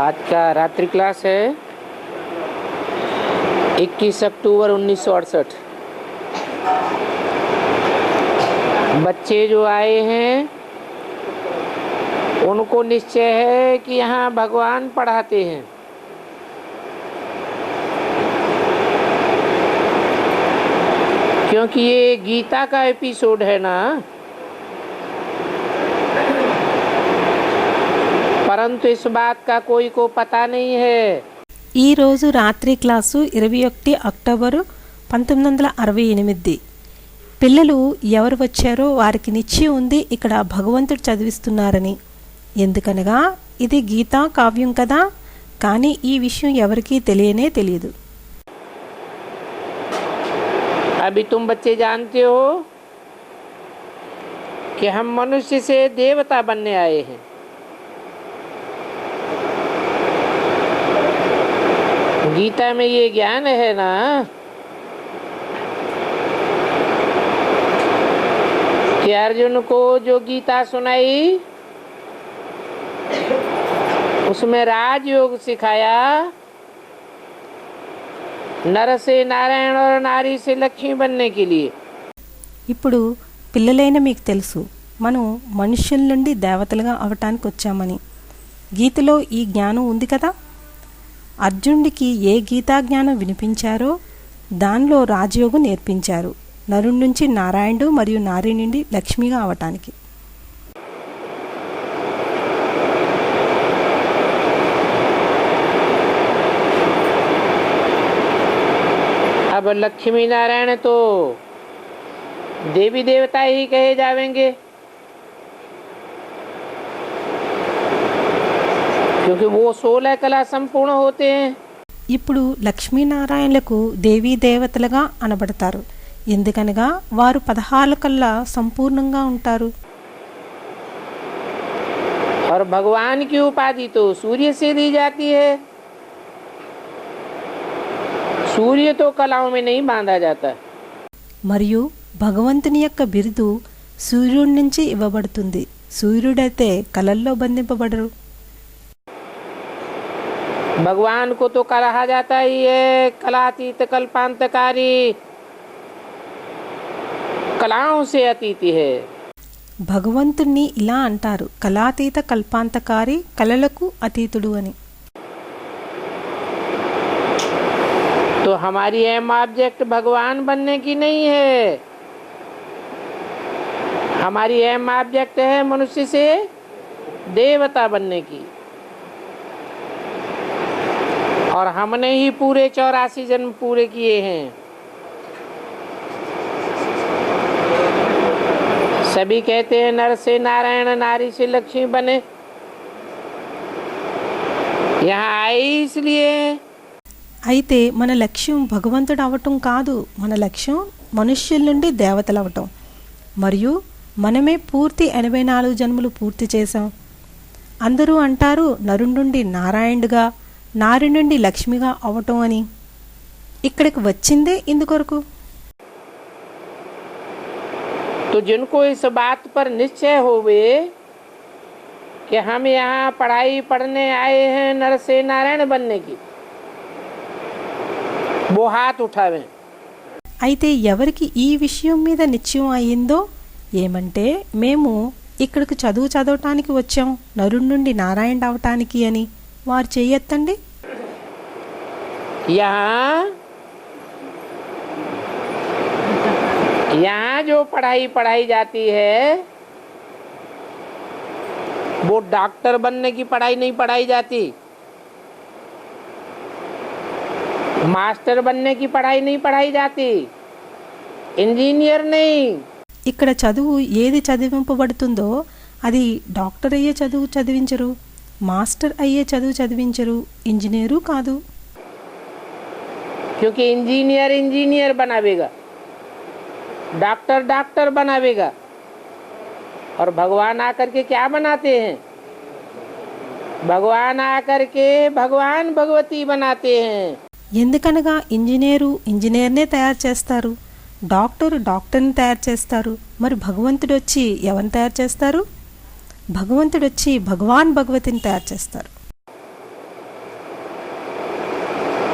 आज का रात्रि क्लास है 21 अक्टूबर 1968। बच्चे जो आए हैं उनको निश्चय है कि यहाँ भगवान पढ़ाते हैं। क्योंकि ये गीता का एपिसोड है ना, परंतु इस बात का कोई को पता नहीं है। ఈ రోజు రాత్రి క్లాసు 21 అక్టోబరు 1968। పిల్లలు ఎవరు వచ్చారో వారికి నిశ్చయం ఉంది ఇక్కడ భగవంతుడు చదివిస్తున్నారని। ఎందుకనగా ఇది గీతా కావ్యం కదా, కానీ ఈ విషయం ఎవరికీ తెలియదు। अभी तुम बच्चे जानते हो कि हम मनुष्य से देवता बनने आए हैं। गीता में ये ज्ञान है ना कि अर्जुन को जो गीता सुनाई उसमें राजयोग सिखाया, नर से नारायण और नारी से लक्ष्मी बनने के लिए। ఇప్పుడు పిల్లలైన మీకు తెలుసు మనం మనుష్యుల నుండి దేవతలుగా అవటానికి వచ్చామని। గీతలో ఈ జ్ఞానం ఉంది కదా। అర్జునుడికి ఏ గీతా జ్ఞానం వినిపించారో దానిలో రాజయోగం నేర్పించారు, నరుడి నుంచి నారాయణుడు మరియు నారి నుండి లక్ష్మిగా అవటానికి। अब लक्ष्मी नारायण तो देवी देवता ही कहे जावेंगे, क्योंकि वो 16 कला संपूर्ण होते हैं। ఇప్పుడు లక్ష్మీనారాయణలకు దేవీ దేవతలుగా అనబడతారు, ఎందుకనగా వారు 16 కల్లా సంపూర్ణంగా ఉంటారు। और भगवान की उपाधि तो सूर्य से दी जाती है। सूर्य तो कलाओं में नहीं बांधा जाता। మరియు భగవంతుని యొక్క బిరుదు సూర్యుడి నుంచి ఇవ్వబడుతుంది, సూర్యుడైతే కలల్లో బంధింపబడరు। भगवान को तो कहा जाता ही है कलातीत कल्पांतकारी, कलाओं से अतीत है। భగవంతుణ్ణి ఇలా అంటారు, కళాతీత కల్పాంతకారి, కళలకు అతీతుడు అని। तो हमारी एम ऑब्जेक्ट भगवान बनने की नहीं है, हमारी एम ऑब्जेक्ट है मनुष्य से देवता बनने की। और हमने ही पूरे 84 जन्म पूरे किए हैं। सभी कहते हैं नर से नारायण नारी से लक्ष्मी बने। यहाँ आए इसलिए అయితే మన లక్ష్యం భగవంతుడు అవటం కాదు, మన లక్ష్యం మనుష్యుల నుండి దేవతలు అవటం। మరియు మనమే పూర్తి 84 జన్మలు పూర్తి చేశాం। అందరూ అంటారు నరుడి నుండి నారాయణుడిగా, నారి నుండి లక్ష్మిగా అవటం అని। ఇక్కడికి వచ్చిందే ఇందుకొరకు। तो जिनको इस बात पर निश्चय होवे कि हम यहाँ पढ़ाई पढ़ने आए हैं नर से नारायण बनने की, वो हाथ उठावे। అయితే ఎవరికి ఈ విషయం మీద నిశ్చయం అయ్యిందో ఏమంటే మేము ఇక్కడికి చదవటానికి వచ్చాం, నరుడి నుండి నారాయణ అవటానికి అని, వారు చెయ్యెత్తండి। यहाँ जो पढ़ाई जाती है वो डॉक्टर बनने की पढ़ाई नहीं पढ़ाई जाती, मास्टर बनने की पढ़ाई नहीं पढ़ाई जाती, इंजीनियर नहीं। ఇక్కడ చదువు ఏది చదివింపబడుతుందో అది డాక్టర్ అయ్యే చదువు చదివించరు, మాస్టర్ అయ్యే చదువు చదివించరు, ఇంజనీరు కాదు। क्योंकि इंजीनियर बनावेगा, डॉक्टर डॉक्टर बनावेगा, और भगवान आकर के क्या बनाते हैं? भगवान आकर के भगवान भगवती बनाते हैं। ఎందుకనగా ఇంజనీర్నే తయారు చేస్తారు, డాక్టర్ని తయారు చేస్తారు, మరి భగవంతుడు వచ్చి ఎవరిని తయారు చేస్తారు? భగవంతుడు వచ్చి భగవాన్ భగవతిని తయారు చేస్తారు।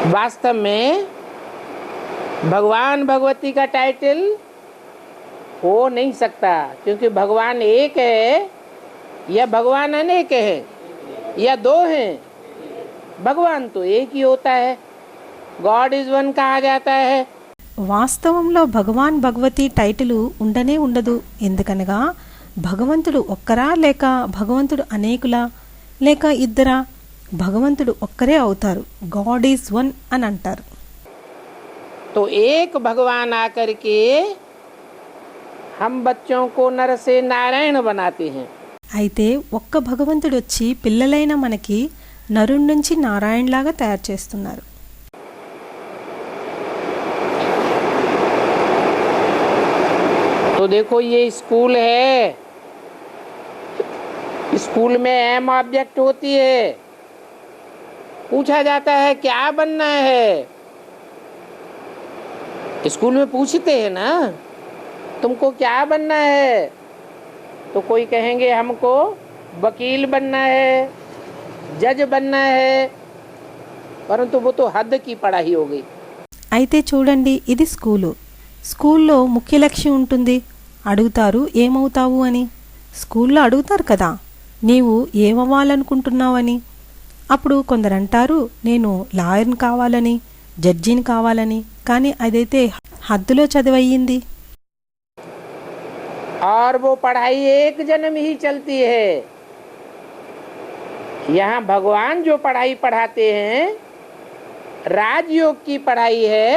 वास्तव में भगवान भगवती का टाइटल हो नहीं सकता, क्योंकि भगवान एक है या भगवान अनेक है या दो हैं। भगवान तो एक ही होता है, गॉड इज वन कहा जाता है। వాస్తవంలో భగవాన్ భగవతి టైటిల్ ఉండనే ఉండదు. ఎందుకనగా భగవంతుడు ఒక్కరా లేక భగవంతుడు అనేకులా లేక ఇద్దరా? భగవంతుడు ఒక్కరే అవుతారు. గాడ్ ఈజ్ వన్ అని అంటారు. तो एक भगवान आकर के हम बच्चों को नर से नारायण बनाते हैं। అయితే ఒక్క భగవంతుడు వచ్చి పిల్లలైన మనకి నరుడి నుంచి నారాయణలాగా తయారు చేస్తున్నారు. तो देखो ये स्कूल है, स्कूल में एम ऑब्जेक्ट होती है, पूछा जाता है क्या बनना है। स्कूल में पूछते हैं ना तुमको क्या बनना है, तो कोई कहेंगे हमको वकील बनना है, जज बनना है, परंतु वो तो हद की पढ़ाई हो गई। అయితే చూడండి, ఇది స్కూల్లో ముఖ్య లక్ష్యం ఉంటుంది. అడుగుతారు ఏమవుతావు అని. స్కూల్లో అడుగుతారు కదా నీవు ఏమవ్వాలనుకుంటున్నావని. అప్పుడు కొందరు అంటారు నేను లాయర్ని కావాలని, జడ్జిని కావాలని. కానీ అదైతే హద్దులో చదివయ్యింది. और वो पढ़ाई एक जन्म ही चलती है। यहाँ भगवान जो पढ़ाई पढ़ाते हैं, राजयोग की पढ़ाई है,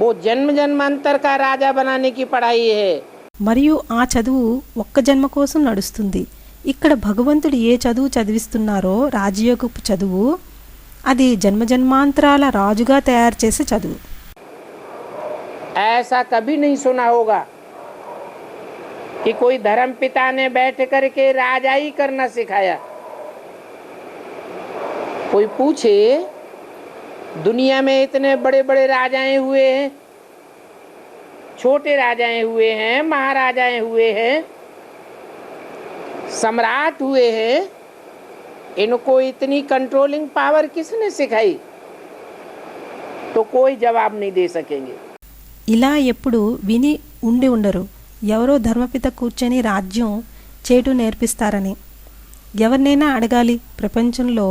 वो जन्म जन्मांतर का राजा बनाने की पढ़ाई है। మరియు ఆ చదువు ఒక్క జన్మ కోసం నడుస్తుంది. ఇక్కడ భగవంతుడు ఏ చదువు చదివిస్తున్నారో రాజయోగపు చదువు, అది జన్మజన్మాంతరాల రాజుగా తయారు చేసే చదువు. ऐसा कभी नहीं सुना होगा कि कोई धर्म पिता ने बैठ करके राजाई करना सिखाया। कोई पूछे दुनिया में इतने बड़े बड़े राजाएं हुए हैं, छोटे राजाएं हुए हैं, महाराजाएं हुए हैं, सम्राट हुए हैं, इनको इतनी कंट्रोलिंग पावर किसने सिखाई? तो कोई जवाब नहीं दे सकेंगे। ఇలా ఎప్పుడు విని ఉండి ఉండరు. ఎవరో ధర్మపిత కూర్చొని రాజ్యం చేటు నేర్పిస్తారని. ఎవరినైనా అడగాలి, ప్రపంచంలో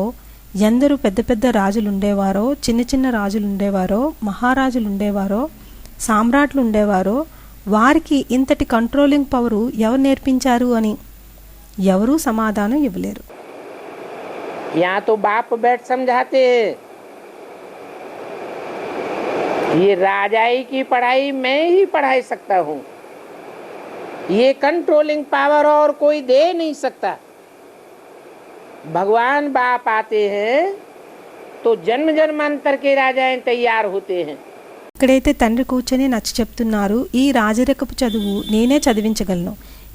ఎందరూ పెద్ద పెద్ద రాజులు ఉండేవారో, చిన్న చిన్న రాజులు ఉండేవారో, మహారాజులు ఉండేవారో, సామ్రాట్లు ఉండేవారో, వారికి ఇంతటి కంట్రోలింగ్ పవరు ఎవరు నేర్పించారు అని ఎవరూ సమాధానం ఇవ్వలేరు. यहाँ तो बाप बैठ समझाते हैं, ये राजाई की पढ़ाई मैं ही पढ़ा सकता हूँ, ये कंट्रोलिंग पावर और कोई दे नहीं सकता। भगवान बाप आते हैं तो जन्म जन्मांतर के राजाएं तैयार होते हैं। ఇక్కడైతే తండ్రి కూర్చొని నచ్చ చెప్తున్నారు, ఈ రాజరికపు చదువు నేనే చదివించగలను,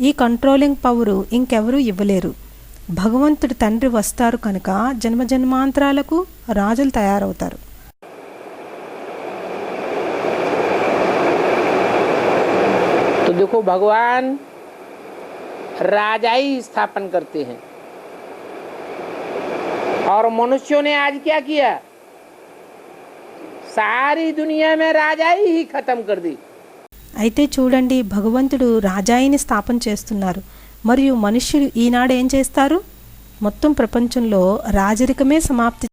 ఈ కంట్రోలింగ్ పవరు ఇంకెవరూ ఇవ్వలేరు. భగవంతుడు తండ్రి వస్తారు కనుక జన్మజన్మాంతరాలకు రాజులు తయారవుతారు. तो देखो भगवान राजाई स्थापन करते हैं, और मनुष्यों ने आज क्या किया? सारी दुनिया में राजाई ही खत्म कर दी। అయితే చూడండి, భగవంతుడు రాజాయిని స్థాపన చేస్తున్నారు, మరియు మనుష్యులు ఈనాడు ఏం చేస్తారు? మొత్తం ప్రపంచంలో రాజరికమే సమాప్తి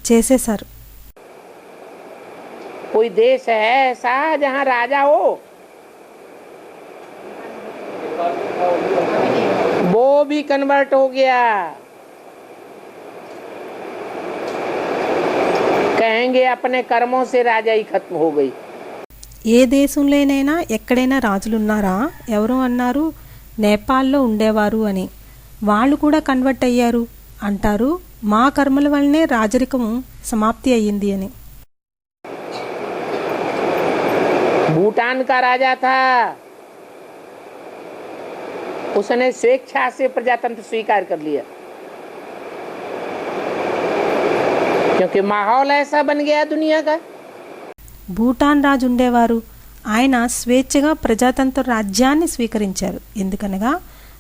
చేసేశారు. कोई देश है ऐसा जहाँ राजा हो? वो भी कन्वर्ट हो गया। कहेंगे अपने कर्मों से राजाई खत्म हो गई। ఏ దేశంలోనైనా ఎక్కడైనా రాజులున్నారా? ఎవరో అన్నారు నేపాల్లో ఉండేవారు అని. వాళ్ళు కూడా కన్వర్ట్ అయ్యారు. అంటారు మా కర్మల వల్లనే రాజరికం సమాప్తి అయ్యింది అని. भूटान का राजा था, उसने स्वेच्छा से प्रजातंत्र स्वीकार कर लिया, क्योंकि माहौल ऐसा बन गया दुनिया का। భూటాన్ రాజు ఉండేవారు. ఆయన స్వేచ్ఛగా ప్రజాతంత్ర రాజ్యాన్ని స్వీకరించారు. ఎందుకనగా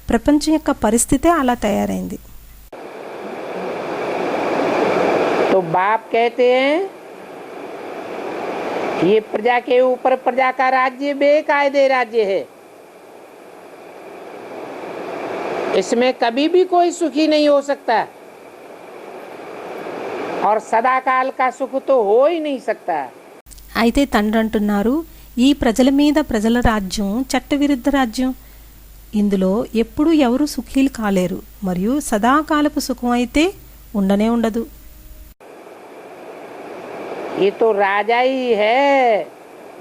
ప్రపంచం యొక్క పరిస్థితే అలా తయారైంది. तो बाप कहते हैं ये प्रजा के ऊपर प्रजा का राज्य बेकायदे राज्य है। इसमें कभी भी कोई सुखी नहीं हो सकता और सदाकाल का सुख तो हो ही नहीं सकता। అయితే తండ్రి అంటున్నారు, ఈ ప్రజల మీద ప్రజల రాజ్యం చట్టవిరుద్ధ రాజ్యం. ఇందులో ఎప్పుడూ ఎవరు సుఖీలు కాలేరు మరియు సదాకాలపు సుఖం అయితే ఉండనే ఉండదు. ये तो राजा ही है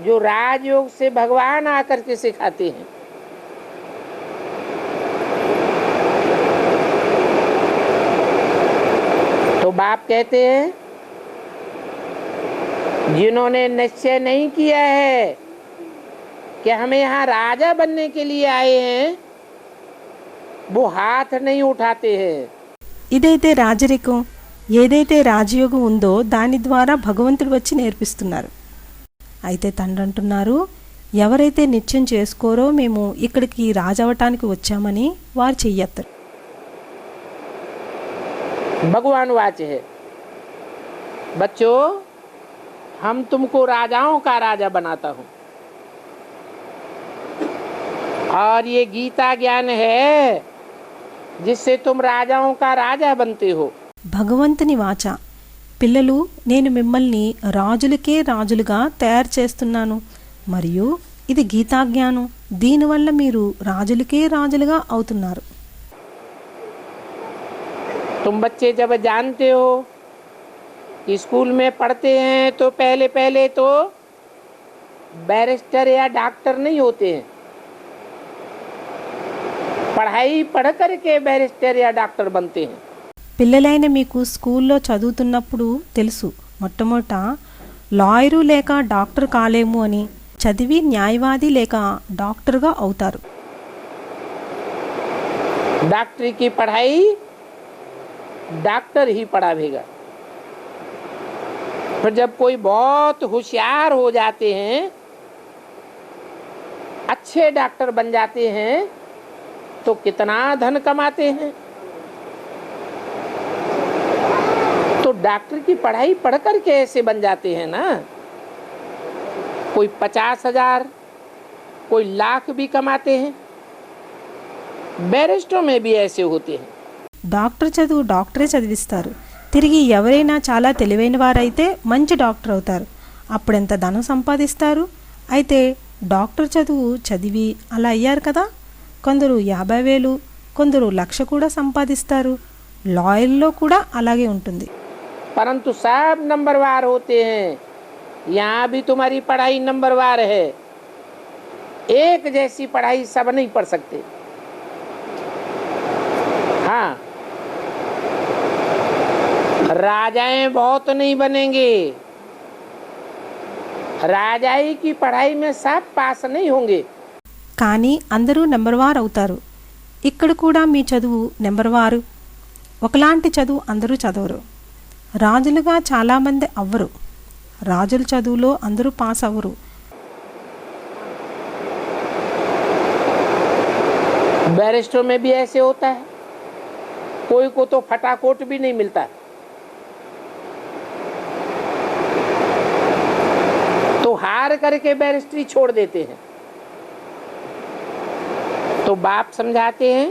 जो राजयोग से भगवान आकर के सिखाते हैं। तो बाप कहते हैं जिन्होंने निश्चय नहीं किया है कि हमें यहाँ राजा बनने के लिए आए हैं, वो हाथ नहीं उठाते हैं। ఇదైతే రాజరికం, ఏదైతే రాజయోగం ఉందో దాని ద్వారా భగవంతుడు వచ్చి నేర్పిస్తున్నారు. అయితే తండ్రి అంటున్నారు, ఎవరైతే నిత్యం చేసుకోరో మేము ఇక్కడికి రాజవటానికి వచ్చామని వారు చెయ్యెత్తరు. भगवान वाच है, बच्चों हम तुमको राजाओं का राजा बनाता हूँ और ये गीता ज्ञान है जिससे तुम राजाओं का राजा बनते हो। భగవంతుని వాచ, పిల్లలు నేను మిమ్మల్ని రాజులకే రాజులుగా తయారు చేస్తున్నాను మరియు ఇది గీతాజ్ఞానం, దీనివల్ల మీరు రాజులకే రాజులుగా అవుతున్నారు. तुम बच्चे जब जानते हो कि स्कूल में पढ़ते हैं तो पहले पहले तो बैरिस्टर या डॉक्टर नहीं होते हैं, पढ़ाई पढ़ करके बैरिस्टर या डॉक्टर बनते हैं। పిల్లలైన మీకు స్కూల్లో చదువుతున్నప్పుడు తెలుసు, మొట్టమొదట లాయరు లేక డాక్టర్ కాలేము అని చదివి న్యాయవాది లేక డాక్టర్గా అవుతారు. डॉक्टरी की पढ़ाई डॉक्टर ही पढ़ावेगा। फिर जब कोई बहुत होशियार हो जाते हैं, अच्छे डॉक्टर बन जाते हैं, तो कितना धन कमाते हैं। तो डॉक्टर की पढ़ाई पढ़ कर के ऐसे बन जाते हैं ना, कोई 50,000 कोई लाख भी कमाते हैं। बैरिस्टरों में भी ऐसे होते हैं। డాక్టర్ చదువు డాక్టరే చదివిస్తారు. తిరిగి ఎవరైనా చాలా తెలివైన వారైతే మంచి డాక్టర్ అవుతారు. అప్పుడెంత ధనం సంపాదిస్తారు. అయితే డాక్టర్ చదువు చదివి అలా అయ్యారు కదా, కొందరు 50,000 కొందరు 1,00,000 కూడా సంపాదిస్తారు. లాయర్లో కూడా అలాగే ఉంటుంది. परंतु सब नंबरवार होते हैं। यहाँ भी तुम्हारी पढ़ाई नंबरवार है। एक जैसी पढ़ाई सब नहीं पढ़ सकते। हाँ, राजाएं बहुत नहीं बनेंगे, राजाई की पढ़ाई में सब पास नहीं होंगे। కానీ అందరూ నెంబర్ వార్ అవుతారు. ఇక్కడ కూడా మీ చదువు నెంబర్ వారు. ఒకలాంటి చదువు అందరూ చదవరు. రాజులుగా చాలామంది అవ్వరు. రాజుల చదువులో అందరూ పాస్ అవ్వరు. बैरिस्टर में भी ऐसे होता है, कोई को तो फटाकोट भी नहीं मिलता। तो हार करके बैरिस्ट्री छोड़ देते हैं। तो बाप समझाते हैं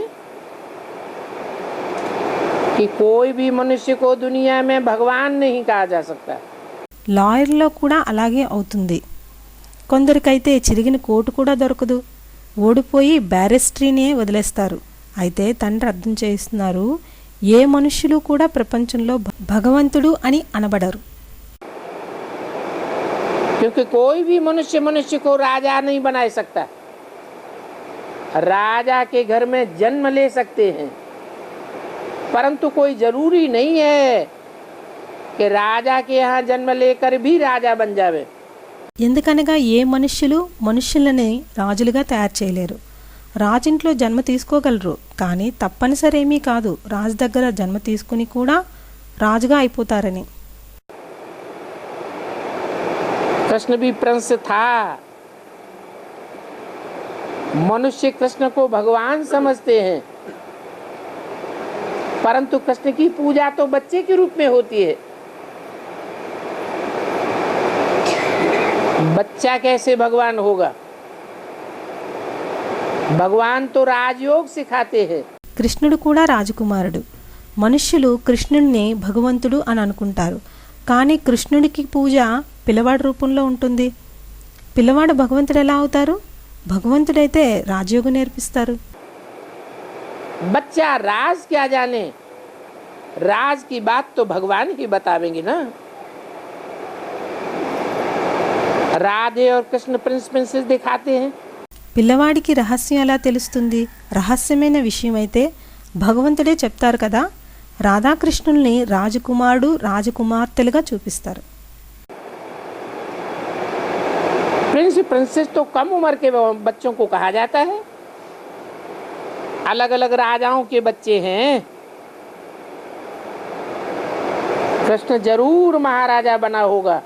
कि कोई भी मनुष्य को दुनिया में भगवान नहीं कहा जा सकता। లాయర్లో కూడా అలాగే అవుతుంది. కొందరికైతే చిరిగిన కోటు కూడా దొరకదు. ఓడిపోయి బ్యారిస్ట్రీనే వదిలేస్తారు. అయితే తండ్రి అర్థం చేస్తున్నారు, ఏ మనుష్యులు కూడా ప్రపంచంలో భగవంతుడు అని అనబడరు. क्योंकि कोई भी मनुष्य मनुष्य को राजा नहीं बना सकता। राजा के घर में जन्म ले सकते हैं, परंतु कोई जरूरी नहीं है कि राजा के यहाँ जन्म लेकर भी राजा बन जावे। ఎందుకనగా ఏ మనుష్యులు మనుష్యులని రాజులుగా తయారు చేయలేరు. రాజింట్లో జన్మ తీసుకోగలరు, కానీ తప్పనిసరి ఏమీ కాదు రాజు దగ్గర జన్మ తీసుకుని కూడా రాజుగా అయిపోతారని. कृष्ण भी प्रिंस था। मनुष्य कृष्ण को भगवान समझते हैं, परंतु कृष्ण की पूजा तो बच्चे के रूप में होती है। बच्चा कैसे भगवान होगा? भगवान तो राजयोग सिखाते हैं। కృష్ణుడు కూడా రాజకుమారుడు. మనుష్యులు కృష్ణుడిని భగవంతుడు అని అనుకుంటారు. కానీ కృష్ణుడికి పూజ పిల్లవాడి రూపంలో ఉంటుంది. పిల్లవాడు భగవంతుడు ఎలా అవుతారు? భగవంతుడైతే రాజయోగం నేర్పిస్తారు. बच्चा राज क्या जाने, राज की बात तो भगवान ही बतावेंगे ना। राधे और कृष्ण प्रिंस प्रिंसेस दिखाते हैं। పిల్లవాడికి రహస్యం ఎలా తెలుస్తుంది? రహస్యమైన విషయం అయితే భగవంతుడే చెప్తారు కదా. రాధాకృష్ణుల్ని రాజకుమారుడు రాజకుమార్తెలుగా చూపిస్తారు. प्रिंस प्रिंसेस तो कम उम्र के बच्चों को कहा जाता है। अलग अलग राजाओं के बच्चे हैं। कृष्ण जरूर महाराजा बना होगा।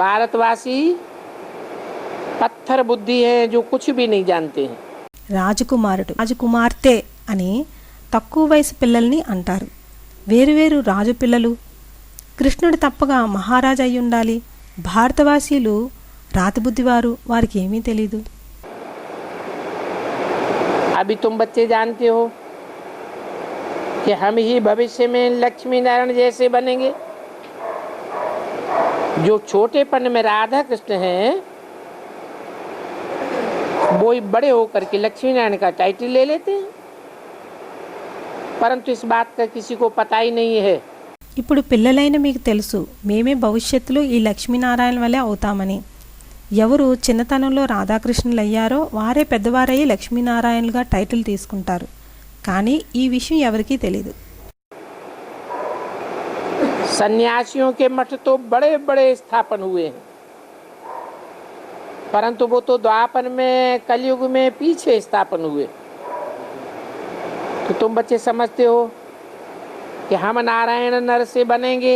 भारतवासी पत्थर बुद्धि हैं जो कुछ भी नहीं जानते हैं। రాజకుమారుడు రాజకుమార్తె అని తక్కువ వయసు పిల్లల్ని అంటారు. వేరువేరు రాజు పిల్లలు. కృష్ణుడు తప్పగా మహారాజు అయి ఉండాలి. భారతవాసీలు రాతబుద్ధివారు, వారికి ఏమీ తెలీదు. अभी तुम बच्चे जानते हो कि हम ही भविष्य में लक्ष्मी नारायण जैसे बनेंगे। जो छोटेपन में राधा कृष्ण हैं वो ही बड़े होकर के लक्ष्मी नारायण का टाइटल ले लेते हैं, परंतु इस बात का किसी को पता ही नहीं है। ఇప్పుడు పిల్లలైన మీకు తెలుసు మేమే భవిష్యత్తులో ఈ లక్ష్మీనారాయణ వలె అవుతామని. ఎవరు చిన్నతనంలో రాధాకృష్ణులు అయ్యారో వారే పెద్దవారయ్యి లక్ష్మీనారాయణలుగా టైటిల్ తీసుకుంటారు. కానీ ఈ విషయం ఎవరికీ తెలీదు. सन्यासियों के मठ तो बड़े बड़े स्थापन हुए हैं, परंतु वो तो द्वापर में कलयुग में पीछे स्थापन हुए। तो तुम बच्चे समझते हो कि हम नारायण नर से बनेंगे,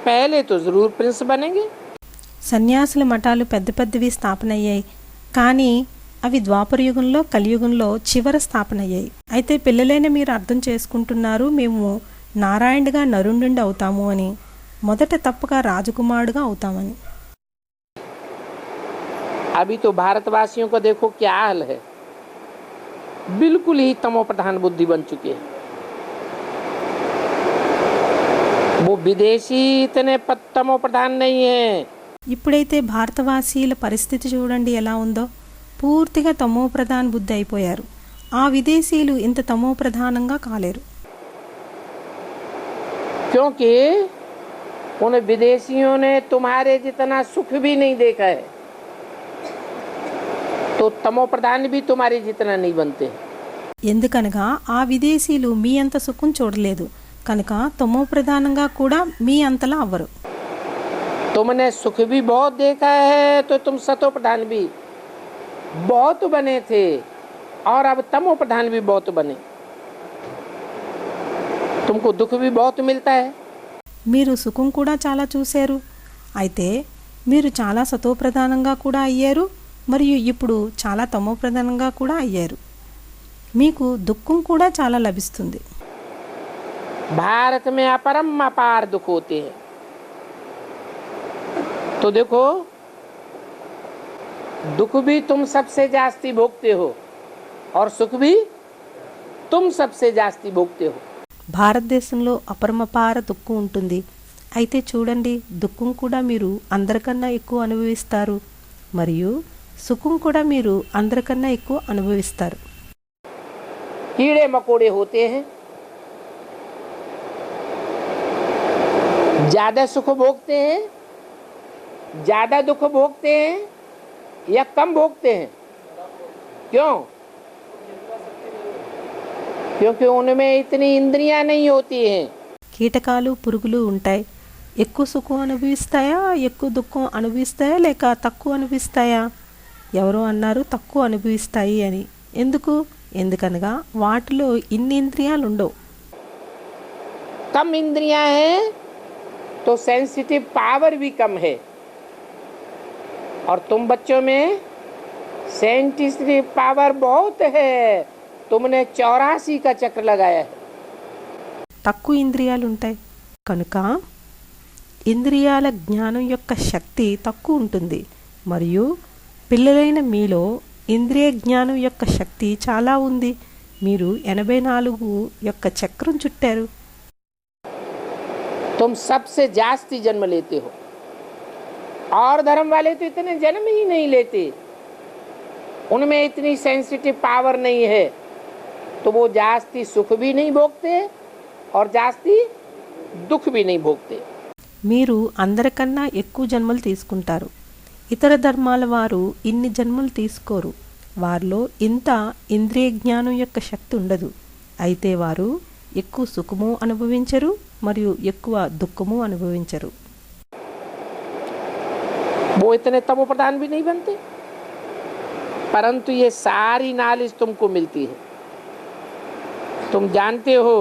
पहले तो जरूर प्रिंस बनेंगे। సన్యాసుల మఠాలు పెద్ద పెద్దవి స్థాపన అయ్యాయి. కానీ అవి ద్వాపర యుగంలో కలియుగంలో చివర స్థాపన అయ్యాయి. అయితే పిల్లలైన మీరు అర్థం చేసుకుంటున్నారు మేము నారాయణుడిగా నరుండి అవుతాము అని. మొదట తప్పక రాజకుమారుడుగా అవుతామని. अभी तो भारतवासियों को देखो क्या हाल है, बिल्कुल ही तमो प्रधान बुद्धि बन चुके हैं। वो विदेशी इतने तमो प्रधान नहीं है। ఇప్పుడైతే భారతవాసీల పరిస్థితి చూడండి ఎలా ఉందో. పూర్తిగా తమో ప్రధాన బుద్ధి అయిపోయారు. ఆ విదేశీయులు ఇంత తమో ప్రధానంగా కాలేరు. क्योंकि उन विदेशियों ने तुम्हारे जितना सुख भी नहीं देखा है, तो तमो प्रधान भी तुम्हारे जितना नहीं बनते। ఎందుకనగా ఆ విదేశీయులు మీ అంత సుఖం చూడలేదు కనుక తమో ప్రధానంగా కూడా మీ అంతలా అవ్వరు. तुमने सुख भी बहुत देखा है तो तुम सतो प्रधान भी बहुत बने थे और अब तमो प्रधान भी बहुत बने। तुमको दुख भी बहुत मिलता है। మీరు సుఖం కూడా చాలా చూశారు. అయితే మీరు చాలా సతో ప్రధానంగా కూడా అయ్యారు మరియు ఇప్పుడు చాలా తమో ప్రధానంగా కూడా అయ్యారు. మీకు దుఃఖం కూడా చాలా లభిస్తుంది. भारत में अपरम अपार दुख होते हैं। तो देखो दुख भी तुम सबसे जास्ती भोगते हो और सुख भी तुम सबसे जास्ती भोगते हो। భారతదేశంలో అపరమపార దుఃఖం ఉంటుంది. అయితే చూడండి దుఃఖం కూడా మీరు అందరికన్నా ఎక్కువ అనుభవిస్తారు మరియు సుఖం కూడా మీరు అందరికన్నా ఎక్కువ అనుభవిస్తారు. कीड़े मकोड़े होते हैं, ज्यादा सुख भोगते हैं, ज्यादा दुख भोगते हैं या कम भोगते हैं? क्यों? क्योंकि उनमें इतनी इंद्रियां नहीं होती हैं। కీటకాలు పురుగులు ఉంటాయి. ఎక్కువ సుఖం అనుభవిస్తాయా ఎక్కువ దుఃఖం అనుభవిస్తాయా లేక తక్కువ అనుభవిస్తాయా? ఎవరో అన్నారు తక్కువ అనుభవిస్తాయి అని. ఎందుకు? ఎందుకనగా వాటిలో ఇన్ని ఇంద్రియాలు ఉండవు. कम इंद्रियां हैं तो सेंसिटिव पावर भी कम है, और तुम बच्चों में सेंसिटिव पावर बहुत है। तुमने 84 का चक्र लगाया है। తక్కువ ఇంద్రియాలు ఉంటాయి. కనుక ఇంద్రియాల జ్ఞానం యొక్క శక్తి తక్కువ ఉంటుంది మరియు పిల్లలైన మీలో ఇంద్రియ జ్ఞానం యొక్క శక్తి చాలా ఉంది. మీరు 84 యొక్క చక్రం చుట్టారు. तुम सबसे जास्ती जन्म लेते हो और धर्म वाले तो इतने जन्म ही नहीं लेते, उनमें इतनी सेंसिटिव पावर नहीं है, तो वो जास्ती सुख भी नहीं भोगते और जास्ती दुख भी नहीं भोगते. మీరు అందరికన్నా ఎక్కువ జన్మలు తీసుకుంటారు. ఇతర ధర్మాల వారు ఇన్ని జన్మలు తీసుకోరు. వారిలో ఇంత ఇంద్రియ జ్ఞానం యొక్క శక్తి ఉండదు. అయితే వారు ఎక్కువ సుఖము అనుభవించరు మరియు ఎక్కువ దుఃఖము అనుభవించరు. वो इतने तमो प्रधान भी नहीं बनते, परंतु ये सारी नॉलेज तुमको मिलती है. तुम जानते हो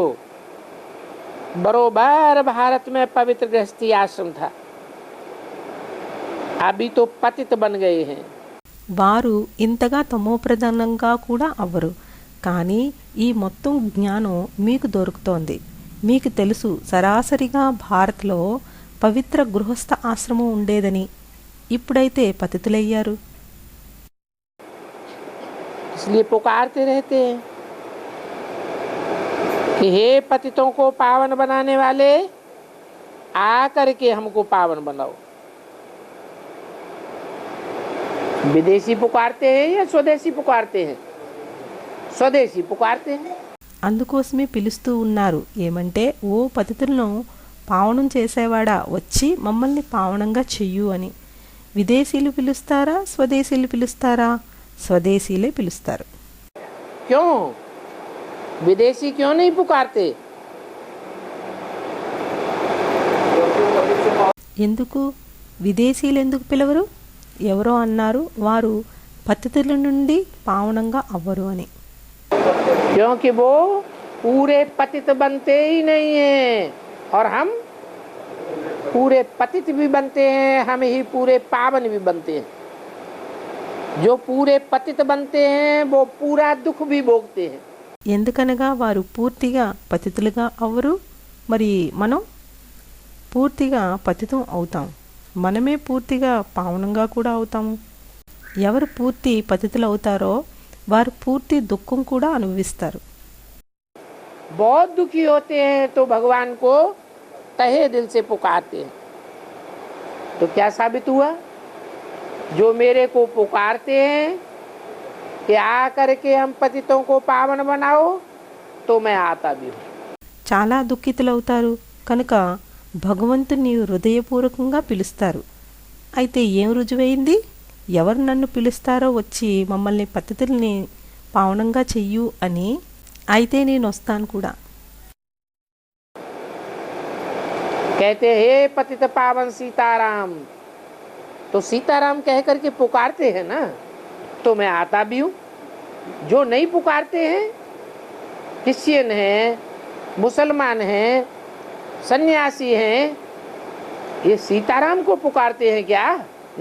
बरोबर भारत में पवित्र गृहस्थी आश्रम था, अभी तो पतित बन गए हैं. వారు ఇంతగా తమోప్రధానంగా కూడా అవ్వరు. కానీ ఈ మొత్తం జ్ఞానం మీకు దొరుకుతోంది. మీకు తెలుసు సరాసరిగా భారత్లో పవిత్ర గృహస్థ ఆశ్రమం ఉండేదని. ఇప్పుడైతే పతితులయ్యారు. इसलिए पुकारते रहते हैं कि हे पतितों को पावन बनाने वाले, आ करके हमको पावन बनाओ. विदेशी पुकारते हैं या स्वदेशी पुकारते हैं? स्वदेशी पुकारते हैं. అందుకోసమే పిలుస్తూ ఉన్నారు. ఏమంటే, ఓ పతితులను పావనం చేసేవాడా, వచ్చి మమ్మల్ని పావనంగా చెయ్యు అని. విదేశీయులు పిలుస్తారా, స్వదేశీయులు పిలుస్తారా? స్వదేశీయులే పిలుస్తారు. क्यों विदेशी क्यों नहीं पुकारते? ఎందుకు విదేశీయులు ఎందుకు పిలవరు? ఎవరో అన్నారు వారు పతితుల నుండి పావనంగా అవ్వరు అని. क्योंकि वो पूरे पतित बनते ही नहीं है और हम पूरे पतित भी बनते हैं, हम ही पूरे पावन भी बनते हैं. जो पूरे पतित बनते हैं वो पूरा दुख भी भोगते हैं. ఎందుకనగా వారు పూర్తిగా పతితులుగా అవ్వరు, మరి మనం పూర్తిగా పతితం అవుతాం. మనమే పూర్తిగా పావనంగా కూడా అవుతాము. ఎవరు పూర్తి పతితులు అవుతారో వారు పూర్తి దుఃఖం కూడా అనుభవిస్తారు. बहुत दुखी होते हैं तो भगवान को तहे दिल से पुकारते हैं. तो क्या साबित हुआ? जो मेरे को पुकारते हैं कि आ करके हम पतितों को पावन बनाओ, तो मैं आता भी हूँ. చాలా దుఃఖితులవుతారు కనుక భగవంతుని హృదయపూర్వకంగా పిలుస్తారు. అయితే ఏం రుజువైంది? ఎవరు నన్ను పిలుస్తారో వచ్చి మమ్మల్ని పతితుల్ని పావనంగా చెయ్యు అని. అయితే నేను వస్తాను కూడా. कहते हे पतित पावन सीताराम, तो सीताराम कह करके पुकारते हैं ना, तो मैं आता भी हूँ. जो नहीं पुकारते हैं, क्रिश्चियन हैं, मुसलमान हैं, सन्यासी हैं, ये सीताराम को पुकारते हैं क्या?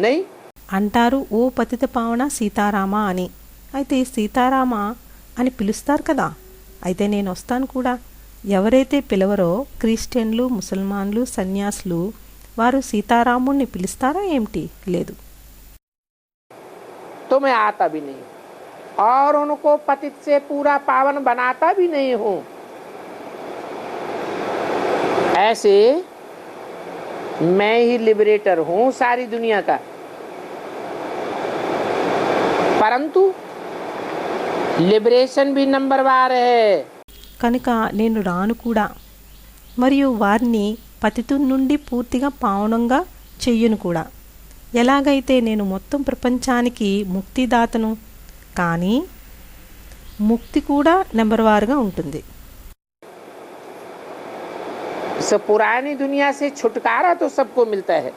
नहीं. అంటారు ఓ పతిత పావన సీతారామ అని. అయితే సీతారామ అని పిలుస్తారు కదా. అయితే నేను వస్తాను కూడా. ఎవరైతే పిలవరో క్రిస్టియన్లు, ముసల్మాన్లు, సన్యాసులు వారు సీతారాముణ్ణి పిలుస్తారా ఏమిటి? లేదు. तो मैं आता भी नहीं और उनको पतित से पूरा पावन बनाता भी नहीं हूँ. ऐसे मैं ही लिबरेटर हूँ सारी दुनिया का, परंतु लिबरेशन भी नंबरवार है. కనుక నేను రాను కూడా మరియు వారిని పతితుల నుండి పూర్తిగా పావనంగా చెయ్యను కూడా. ఎలాగైతే నేను మొత్తం ప్రపంచానికి ముక్తిదాతను, కానీ ముక్తి కూడా నెంబర్ వారుగా ఉంటుంది. इस पुरानी दुनिया से छुटकारा तो सबको मिलता है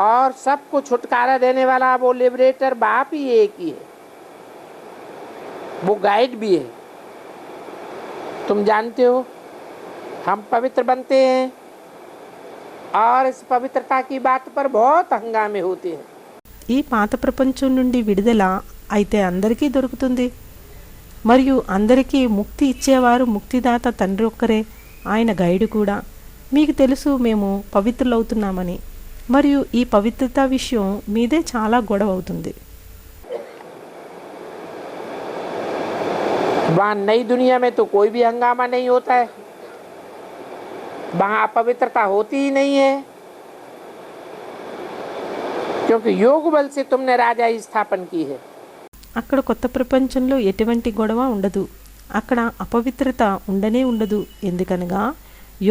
और सबको छुटकारा देने वाला वो लिबरेटर बाप ही एक ही है, वो गाइड भी है. तुम जानते हो हम पवित्र बनते हैं और इस पवित्रता की बात पर बहुत हंगामे होते हैं. ఈ పాత ప్రపంచం నుండి విడుదల అయితే అందరికీ దొరుకుతుంది మరియు అందరికీ ముక్తి ఇచ్చేవారు ముక్తిదాత తండ్రి ఒక్కరే. ఆయన గైడ్ కూడా. మీకు తెలుసు మేము పవిత్రులవుతున్నామని, మరియు ఈ పవిత్రత విషయం మీదే చాలా గొడవ అవుతుంది. वहाँ नई दुनिया में तो कोई भी हंगामा नहीं होता है, वहाँ अपवित्रता होती ही नहीं है, क्योंकि योग बल से तुमने राजा स्थापन की है. అక్కడ కొత్త ప్రపంచంలో ఎటువంటి గొడవ ఉండదు, అక్కడ అపవిత్రత ఉండనే ఉండదు. ఎందుకనగా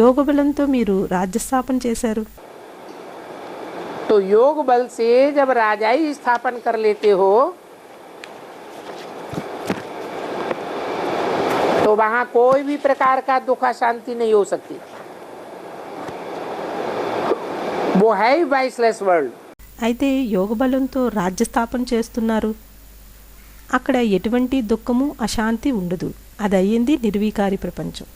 యోగ బలంతో మీరు రాజ్యస్థాపన చేశారు. तो योग बल से जब राजाई स्थापन कर लेते हो तो वहां कोई भी प्रकार का दुख अशांति नहीं हो सकती. वो है ही वाइसलेस वर्ल्ड. అయితే యోగ బలంతో రాజ్యస్థాపన చేస్తున్నారు, అక్కడ ఎటువంటి దుఃఖము అశాంతి ఉండదు. అది అయ్యింది నిర్వికారి ప్రపంచం.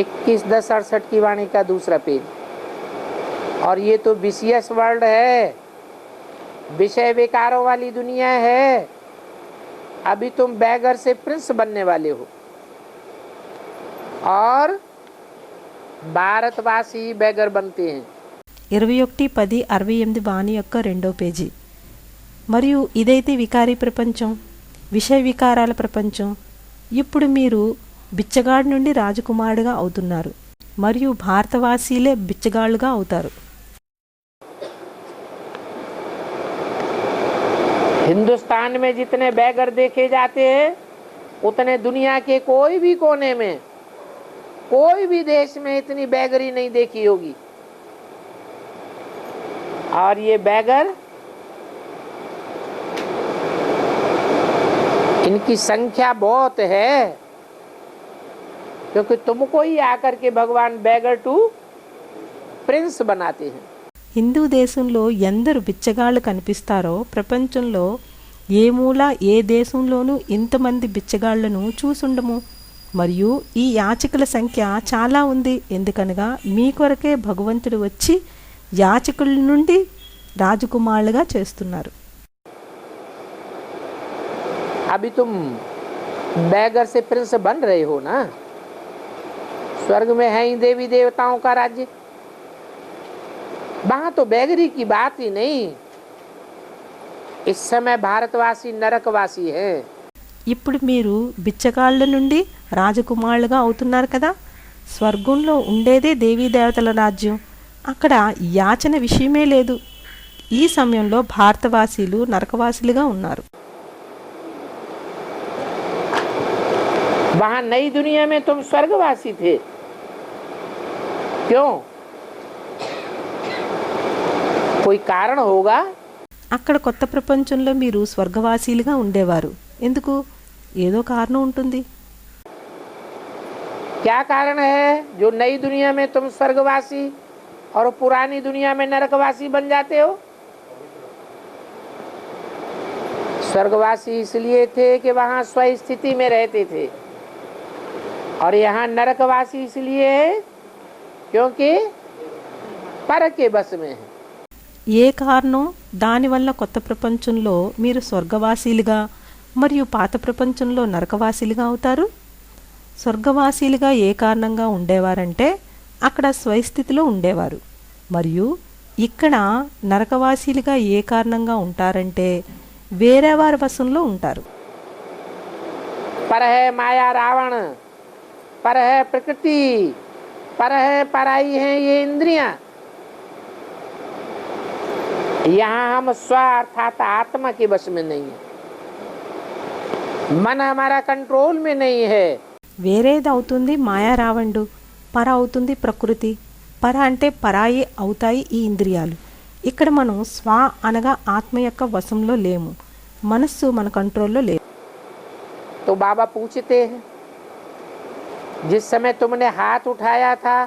21-10-68 की वाणी का दूसरा पेज. और ये तो विशियस वर्ल्ड है, विषय विकारों वाली दुनिया है. अभी तुम बैगर से प्रिंस बनने वाले हो और भारतवासी बैगर बनते हैं. 21-10-68 బాణి యొక్క 2వ పేజీ. మరియు ఇదైతే వికారీ ప్రపంచం, విషయ వికారాల ప్రపంచం. ఇప్పుడు మీరు బిచ్చగాడి నుండి రాజకుమారుడుగా అవుతున్నారు, మరియు భారతవాసీలే బిచ్చగాళ్ళుగా అవుతారు. हिंदुस्तान में जितने बैगर देखे जाते हैं उतने दुनिया के कोई भी कोने में, कोई भी देश में इतनी बैगरी नहीं देखी होगी. और ये बैगर इनकी संख्या बहुत है, क्योंकि तुमको ही आकर के भगवान बैगर टू प्रिंस बनाते हैं. హిందూ దేశంలో ఎందరు బిచ్చగాళ్ళు కనిపిస్తారో ప్రపంచంలో ఏ మూల ఏ దేశంలోనూ ఇంతమంది బిచ్చగాళ్లను చూసుండము. మరియు ఈ యాచకుల సంఖ్య చాలా ఉంది. ఎందుకనగా మీ కొరకే భగవంతుడు వచ్చి యాచకుల నుండి రాజకుమారులుగా చేస్తున్నారు. अभी तुम बैगर से प्रिंस बन रहे हो ना. स्वर्ग में है ही देवी देवताओं का राज्य, वहां तो बैगरी की बात ही नहीं. इस समय भारतवासी नरकवासी है. ఇప్పుడు మీరు బిచ్చగాళ్ళ నుండి రాజకుమారులుగా అవుతున్నారు కదా. స్వర్గంలో ఉండేదే దేవీ దేవతల రాజ్యం, అక్కడ యాచన విషయమే లేదు. ఈ సమయంలో భారతవాసీలు నరకవాసులుగా ఉన్నారు. वहां नई दुनिया में तुम स्वर्गवासी थे. क्यों? कोई कारण होगा. అక్కడ కొత్త ప్రపంచంలో మీరు స్వర్గవాసీలుగా ఉండేవారు. ఎందుకు? ఏదో కారణం ఉంటుంది. क्या कारण है जो नई दुनिया में तुम स्वर्गवासी और पुरानी दुनिया में नरकवासी बन जाते हो? स्वर्गवासी इसलिए थे कि वहां स्वस्थिति में रहते थे, और यहाँ नरकवासी इसलिए है क्योंकि पर के बस में है. ఏ కారణం దానివల్ల కొత్త ప్రపంచంలో మీరు స్వర్గవాసీలుగా మరియు పాత ప్రపంచంలో నరకవాసీలుగా అవుతారు? స్వర్గవాసీలుగా ఏ కారణంగా ఉండేవారంటే అక్కడ స్వస్థితిలో ఉండేవారు, మరియు ఇక్కడ నరకవాసీలుగా ఏ కారణంగా ఉంటారంటే వేరే వారి వశంలో ఉంటారు. पर है माया रावण, पर है प्रकृति, पर है पराई है ये इंद्रियां. यहाँ हम स्व अर्थात आत्मा के वश में नहीं है, मन हमारा कंट्रोल में नहीं है. వేరేది అవుతుంది మాయా రావణుడు, పర అవుతుంది ప్రకృతి. పర అంటే పరాయి అవుతాయి ఈ ఇంద్రియాలు. ఇక్కడ మనం స్వ అనగా ఆత్మ యొక్క వశంలో లేము, మనస్సు మన కంట్రోల్లో లేదు. तो बाबा पूछते हैं, जिस समय तुमने हाथ उठाया था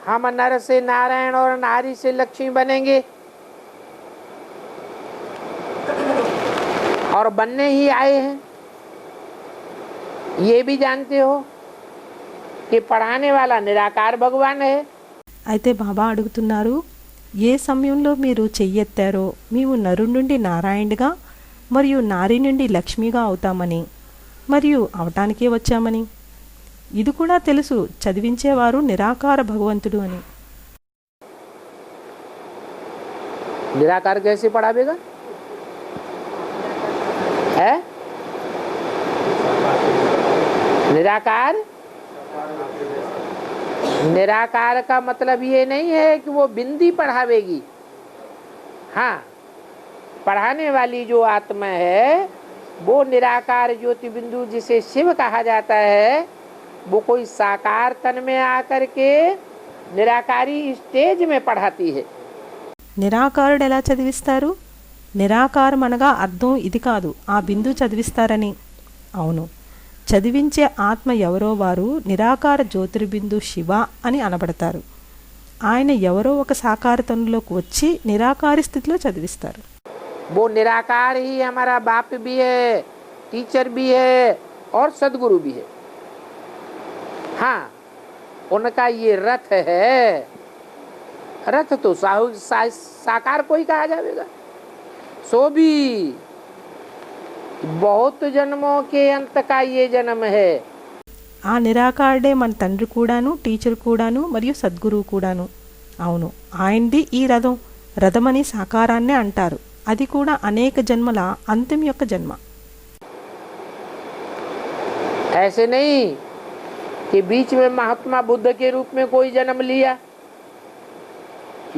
हम नर से नारायण और नारी से लक्ष्मी बनेंगे, और बनने ही आए हैं. ये भी जानते हो कि पढ़ाने वाला निराकार भगवान है. అయితే బాబా అడుగుతున్నారు, ఏ సమయంలో మీరు చెయ్యెత్తారో మేము నరు నుండి నారాయణుడిగా మరియు నారి నుండి లక్ష్మిగా అవుతామని మరియు అవటానికే వచ్చామని. ఇది కూడా తెలుసు చదివించేవారు నిరాకార భగవంతుడు అని. निराकार कैसे पढ़ावेगा है? निराकार निराकार का मतलब ये नहीं है कि वो बिंदी पढ़ावेगी. हाँ, पढ़ाने वाली जो आत्मा है वो निराकार ज्योति बिंदु जिसे शिव कहा जाता है, वो कोई साकार तन में आकर के निराकारी स्टेज में पढ़ाती है. నిరాకారుడు ఎలా చదివిస్తారు? నిరాకారం అనగా అర్థం ఇది కాదు, ఆ బిందు చదివిస్తారని. అవును, చదివించే ఆత్మ ఎవరో వారు నిరాకార జ్యోతిర్బిందు శివ అని అనబడతారు. ఆయన ఎవరో ఒక సాకార తనులోకి వచ్చి నిరాకారి స్థితిలో చదివిస్తారు. वो निराकार ही हमारा बाप भी है, टीचर भी है और सदगुरु भी है. हाँ, उनका ये रथ है. रथ तो साकार को ही कहा जाएगा. सो भी बहुत जन्मों के अंत का ये जन्म है. ఆ నిరాకారుడే మన తండ్రి కూడాను, టీచర్ కూడాను, మరియు సద్గురువు కూడాను. అవును, ఆయనది ఈ రథం. రథమని సాకారాన్నే అంటారు. అది కూడా అనేక జన్మల అంతిమ యొక్క జన్మ. ऐसे नहीं कि बीच में महात्मा बुद्ध के रूप में कोई जन्म लिया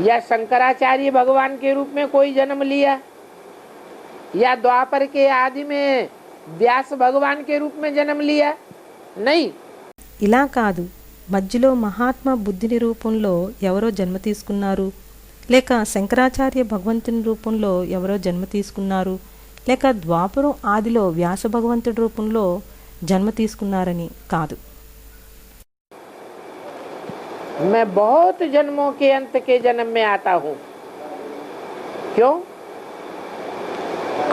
या शंकराचार्य भगवान के रूप में कोई जन्म लिया या द्वापर के आदि में व्यास भगवान के रूप में जन्म लिया. नहीं, ఇలా కాదు, మధ్యలో మహాత్మా బుద్ధుని రూపంలో ఎవరో జన్మ తీసుకున్నారు, లేక శంకరాచార్య భగవంతుని రూపంలో ఎవరో జన్మ తీసుకున్నారు, లేక ద్వాపరం ఆదిలో వ్యాస భగవంతుడి రూపంలో జన్మ తీసుకున్నారని కాదు. मैं बहुत जन्मों के अंत के जन्म में आता हूँ. क्यों?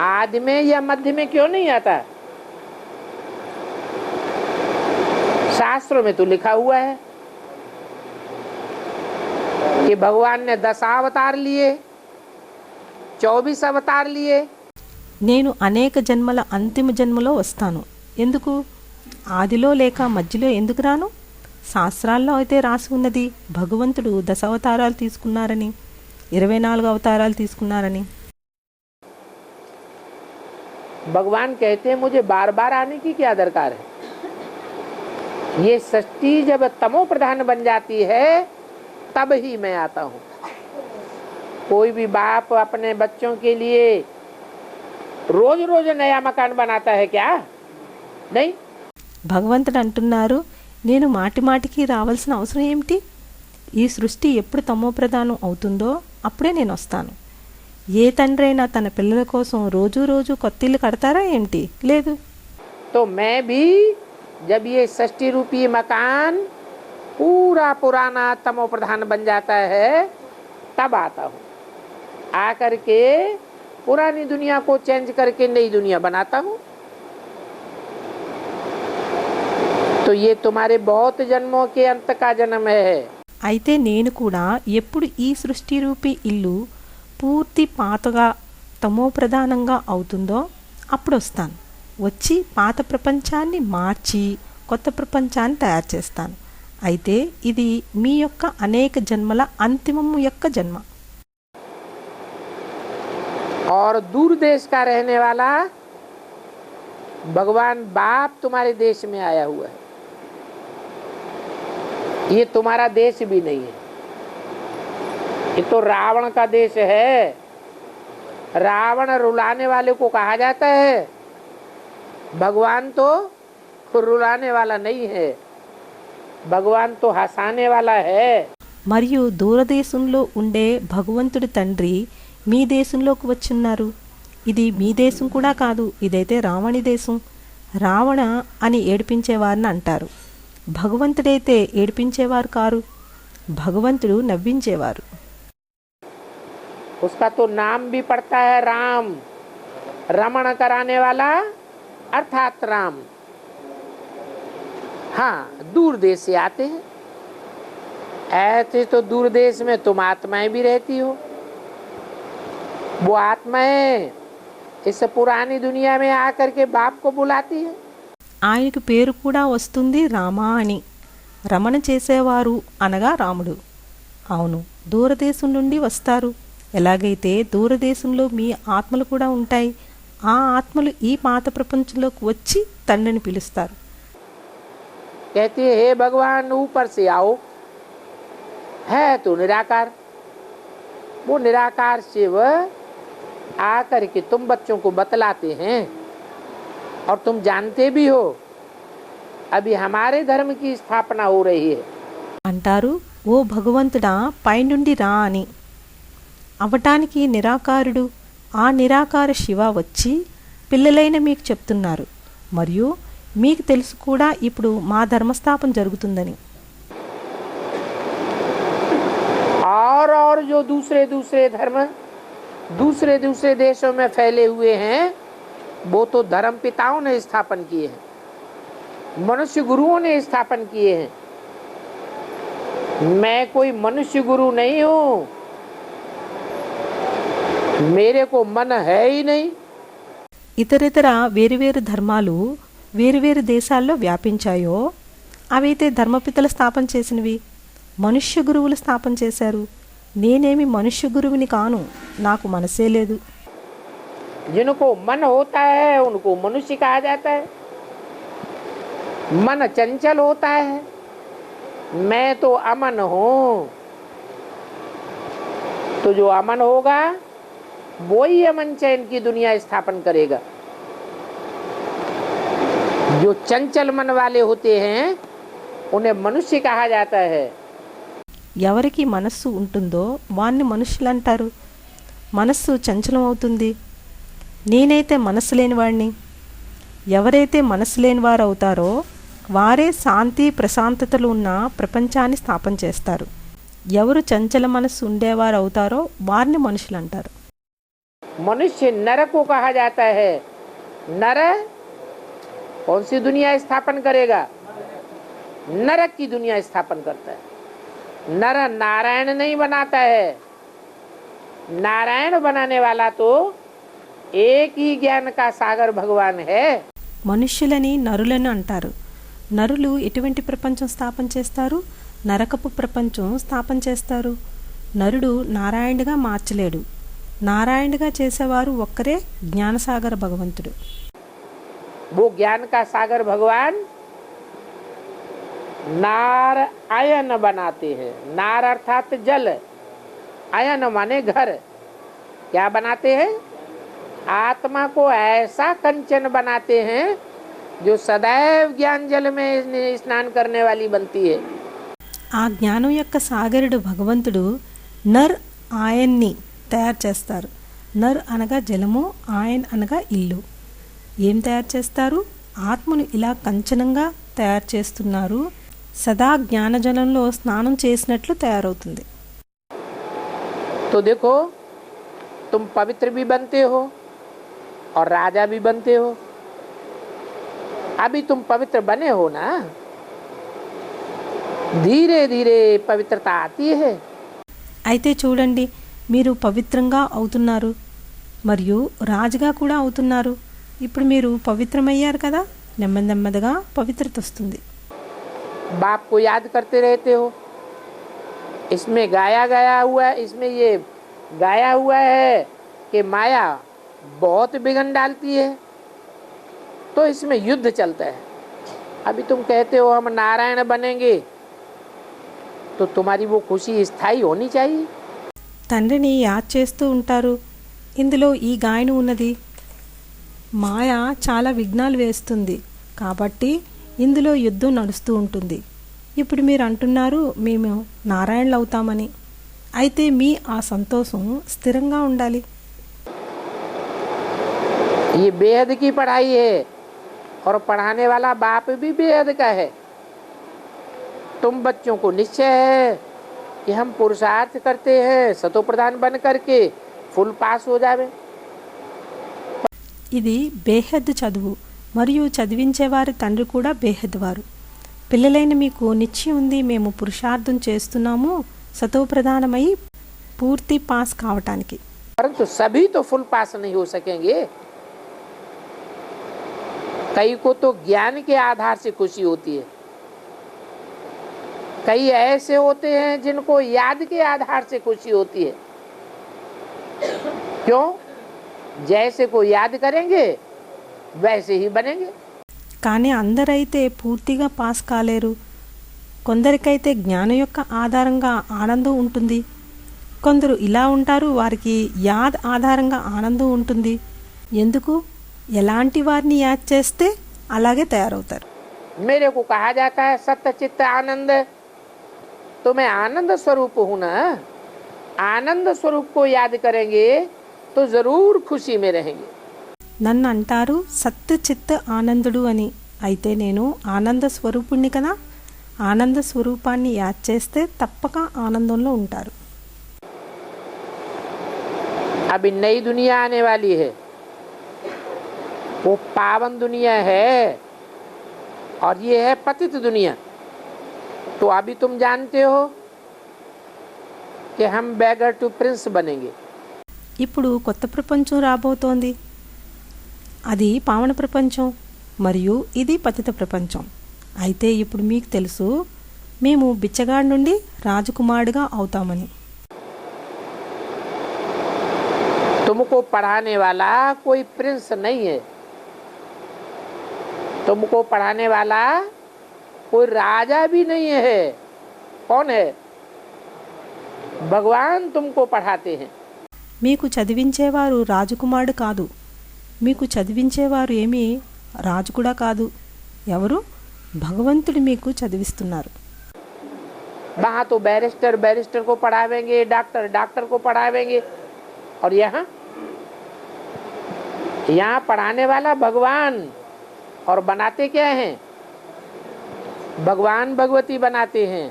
आदि में या मध्य में क्यों नहीं आता? शास्त्रों में तो लिखा हुआ है कि भगवान ने 10 अवतार लिए, 24 अवतार लिए. నేను అనేక జన్మల అంతిమ జన్మలో వస్తాను. ఎందుకు? ఆదిలో లేక మధ్యలో ఎందుకు రాను? శాస్త్రాల్లో అయితే రాసి ఉన్నది భగవంతుడు 10 అవతారాలు తీసుకున్నారని, 24 అవతారాలు తీసుకున్నారని. भगवान कहते हैं मुझे बार बार आने की क्या दरकार है. ये सृष्टि जब तमो प्रधान बन जाती है तब ही मैं आता हूँ. कोई भी बाप अपने बच्चों के लिए रोज रोज नया मकान बनाता है क्या? नहीं. భగవంతుడు అంటున్నారు, నేను మాటి మాటికి రావాల్సిన అవసరం ఏమిటి? ఈ సృష్టి ఎప్పుడు తమో ప్రధానం అవుతుందో అప్పుడే నేను వస్తాను. ఏ తండ్రైనా తన పిల్లల కోసం రోజు రోజు కొత్త ఇల్లు కడతారా ఏంటి? లేదు. तो मैं भी जब ये सृष्टि रूपी मकान पूरा पुराना तमो प्रधान बन जाता है तब आता हूँ. आकर के पुरानी दुनिया को चेंज करके नई दुनिया बनाता हूँ. तो ये तुम्हारे बहुत जन्मों के अंत का जन्म है. అయితే నేను కూడా ఎప్పుడు ఈ సృష్టి రూపీ ఇల్లు పూర్తి పాతగా తమో ప్రధానంగా అవుతుందో అప్పుడు వస్తాను. వచ్చి పాత ప్రపంచాన్ని మార్చి కొత్త ప్రపంచాన్ని తయారు చేస్తాను. అయితే ఇది మీ యొక్క అనేక జన్మల అంతిమము యొక్క జన్మ. और दूर देश का रहने वाला भगवान बाप तुम्हारे देश में आया हुआ है. ये तुम्हारा देश भी नहीं है, ये तो रावण का देश है. रावण रुलाने वाले को कहा जाता है, भगवान तो रुलाने वाला नहीं है, भगवान तो हंसाने वाला है. మరియు దూరదేశంలో ఉండే భగవంతుడి తండ్రి మీ దేశంలోకి వచ్చున్నారు. ఇది మీ దేశం కూడా కాదు, ఇదైతే రావణి దేశం. రావణ అని ఏడిపించేవారిని అంటారు. భగవంతుడైతే ఏడిపించేవారు కారు, భగవంతుడు నవ్వించేవారు. उसका तो नाम भी पड़ता है राम, रमण कराने वाला अर्थात राम. हाँ, दूर देश से आते हैं. ऐसे तो दूर देश में तुम आत्माएं भी रहती हो. वो आत्माएं इस पुरानी दुनिया में आकर के बाप को बुलाती है. ఆయనకు పేరు కూడా వస్తుంది రామ అని. రమణ చేసేవారు అనగా రాముడు. అవును, దూరదేశం నుండి వస్తారు. ఎలాగైతే దూరదేశంలో మీ ఆత్మలు కూడా ఉంటాయి, ఆ ఆత్మలు ఈ పాత ప్రపంచంలోకి వచ్చి తండ్రిని పిలుస్తారు. कहती है हे भगवान ऊपर से आओ, है तो निराकार. वो निराकार शिव आकर के तुम बच्चों को बतलाते हैं और तुम जानते भी हो अभी हमारे धर्म की स्थापना हो रही है. అంటారు, ఓ భగవంతుడా పైనుండి రా అని. అవటానికి నిరాకారుడు ఆ నిరాకార శివ వచ్చి పిల్లలైన మీకు చెప్తున్నారు, మరియు మీకు తెలుసు కూడా ఇప్పుడు మా ధర్మస్థాపన జరుగుతుందని. और जो दूसरे दूसरे धर्म दूसरे दूसरे देशों में फैले हुए हैं वो तो धर्म पिताओं ने स्थापन किए हैं, मनुष्य गुरुओं ने स्थापन किए हैं. मैं कोई मनुष्य गुरु नहीं हूँ, मेरे को मन है ही नहीं. ఇతరితర వేరువేరు ధర్మాలు వేరువేరు దేశాల్లో వ్యాపించాయో అవైతే ధర్మపితలు స్థాపన చేసినవి, మనుష్య గురువులు స్థాపన చేశారు. నేనేమి మనుష్య గురువుని కాను, నాకు మనసే లేదు. जिनको मन होता है उनको मनुष्य कहा जाता है. मन चंचल होता है, मैं तो अमन हूँ. तो जो अमन होगा वो ही अमन चैन की दुनिया स्थापन करेगा. जो चंचल मन वाले होते हैं उन्हें मनुष्य कहा जाता है. ఎవరికి మనస్సు ఉంటుందో వాన్ని మనుషులు అంటారు. మనస్సు చంచలం అవుతుంది. నేనైతే మనస్సు లేనివాడిని. ఎవరైతే మనస్సు లేనివారు అవుతారో వారే శాంతి ప్రశాంతతలు ఉన్న ప్రపంచాన్ని స్థాపన చేస్తారు. ఎవరు చంచల మనస్సు ఉండేవారు అవుతారో వారిని మనుషులు అంటారు. मनुष्य नर को कहा जाता है. नर कौन सी दुनिया स्थापन करेगा? नरक की दुनिया स्थापन करता है. नर नारायण नहीं बनाता है. नारायण बनाने वाला तो एक ही ज्ञान का सागर भगवान है. మనుష్యులని నరులను అంటారు. నరులు ఎటువంటి ప్రపంచం స్థాపన చేస్తారు? నరకపు ప్రపంచం స్థాపన చేస్తారు. నరుడు నారాయణుడిగా మార్చలేడు. నారాయణుడిగా చేసేవారు ఒక్కరే జ్ఞానసాగర భగవంతుడు. वो ज्ञान का सागर भगवान नार आयन बनाते हैं. नार अर्थात जल, आयन माने घर. क्या बनाते हैं? आत्मा को ऐसा कंचन बनाते हैं जो सदैव ज्ञान जल में स्नान करने वाली बनती है. ఆ జ్ఞానం యొక్క సాగరుడు భగవంతుడు నర్ ఆయన్ని తయారు చేస్తారు. నర్ అనగా జలము, ఆయన్ అనగా ఇల్లు. ఏం తయారు చేస్తారు? ఆత్మను ఇలా కంచనంగా తయారు చేస్తున్నారు. సదా జ్ఞానజలంలో స్నానం చేసినట్లు తయారవుతుంది. तो देखो तुम पवित्र भी बनते हो और राजा भी बनते हो. अभी तुम पवित्र बने हो ना, धीरे धीरे पवित्रता आती है. అయితే చూడండి, మీరు పవిత్రంగా అవుతున్నారు మరియు రాజుగా కూడా అవుతున్నారు. ఇప్పుడు మీరు పవిత్రమయ్యారు కదా, నెమ్మది నెమ్మదిగా పవిత్రత వస్తుంది. बाप को याद करते रहते हो. इसमें गाया गया हुआ है, इसमें ये गाया हुआ है कि माया बहुत बिघन डालती है, तो इसमें युद्ध चलता है. अभी तुम कहते हो हम नारायण बनेंगे, तो तुम्हारी वो खुशी स्थायी होनी चाहिए. తండ్రిని యాద్ చేస్తూ ఉంటారు. ఇందులో ఈ గాయన ఉన్నది. మాయ చాలా విఘ్నాలు వేస్తుంది కాబట్టి ఇందులో యుద్ధం నడుస్తూ ఉంటుంది. ఇప్పుడు మీరు అంటున్నారు మేము నారాయణులు అవుతామని. అయితే మీ ఆ సంతోషం స్థిరంగా ఉండాలి. ये बेहद की पढ़ाई है और पढ़ाने वाला बाप भी बेहद का है. तुम बच्चों को निश्चय है कि हम पुरुषार्थ करते हैं सतो प्रधान बन करके फुल पास हो जावे. ఇది బేహద్ చదువు మరియు చదివించేవారి తండ్రి కూడా బేహద్ వారు. పిల్లలైన మీకు నిశ్చయం ఉంది మేము పురుషార్థం చేస్తున్నాము సతోప్రధానమై పూర్తి పాస్ కావటానికి. परंतु सभी तो फुल पास नहीं हो सकेंगे. कई को तो ज्ञान के आधार से खुशी होती है, कई ऐसे होते हैं जिनको याद के आधार से खुशी होती है। क्यों? जैसे को याद करेंगे वैसे ही बनेंगे। కానీ అందరైతే పూర్తిగా పాస్ కాలేరు. కొందరికైతే జ్ఞానం యొక్క ఆధారంగా ఆనందం ఉంటుంది, కొందరు ఇలా ఉంటారు, వారికి యాద్ ఆధారంగా ఆనందం ఉంటుంది. ఎందుకు? ఎలాంటి వారిని యాద్ చేస్తే అలాగే తయారవుతారు. मेरे को कहा जाता है सत्य चित्त आनंद, तो मैं आनंद स्वरूप हूं ना। आनंद स्वरूप को याद करेंगे तो जरूर खुशी में रहेंगे। నన్ను అంటారు సత్ చిత్ ఆనందుడు అని. అయితే నేను ఆనంద స్వరూపుణ్ణి కదా. ఆనంద స్వరూపాన్ని యాద్ చేస్తే తప్పక ఆనందంలో ఉంటారు. अभी नई दुनिया आने वाली है, वो पावन दुनिया है और ये है पतित दुनिया। तो अभी तुम जानते हो कि हम बेगर टू प्रिंस बनेंगे। ఇప్పుడు కొత్త ప్రపంచం రాబోతోంది. అది పావన ప్రపంచం మరియు ఇది పతిత ప్రపంచం. అయితే ఇప్పుడు మీకు తెలుసు మేము బిచ్చగాడి నుండి రాజకుమారుడిగా అవుతామని. तुमको पढ़ाने वाला कोई प्रिंस नहीं है, तुमको पढ़ाने वाला कोई राजा भी नहीं है। कौन है? भगवान तुमको पढ़ाते हैं। మీకు చదివించేవారు రాజకుమారుడు కాదు, మీకు చదివించేవారు ఏమీ రాజు కూడా కాదు. ఎవరు? భగవంతుడు మీకు చదివిస్తున్నారు. वहाँ तो बैरिस्टर बैरिस्टर को पढ़ावेंगे, डॉक्टर डॉक्टर को पढ़ावेंगे, और यहाँ यहाँ पढ़ाने वाला भगवान। और बनाते क्या हैं? भगवान भगवती बनाते हैं,